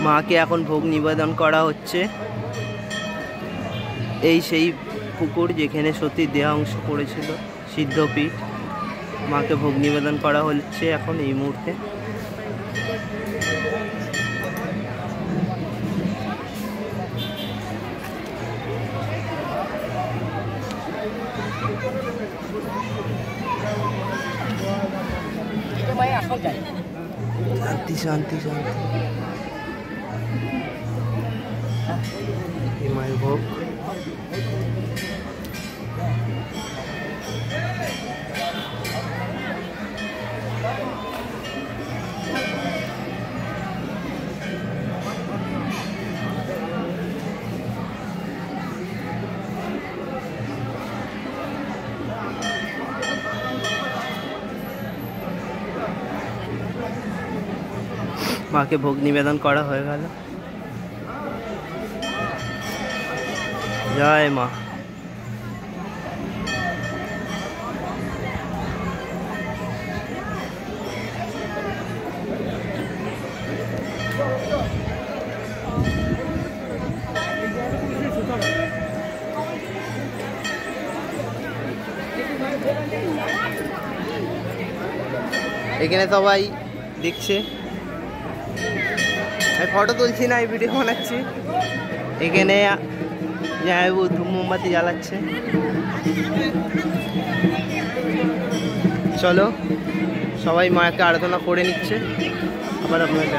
মাকে এখন ভোগ নিবেদন করা হচ্ছে। এই সেই পুকুর যেখানে সতীর দেহাংশ পড়েছিল, সিদ্ধপীঠ। মাকে ভোগ নিবেদন করা হচ্ছে এখন এই মুহূর্তে। শান্তি শান্তি শান্তি। মায়ের ভোগ। মাকে ভোগ নিবেদন করা হয়ে গেল। জয় মা। এখানে সবাই দেখছে, আমি ফটো তুলছি না, এই ভিডিও বানাচ্ছি। এখানে ধূপ মোমবাতি জ্বালাচ্ছে। চলো সবাই মাকে আরাধনা করে নিচ্ছে। আবার আপনাকে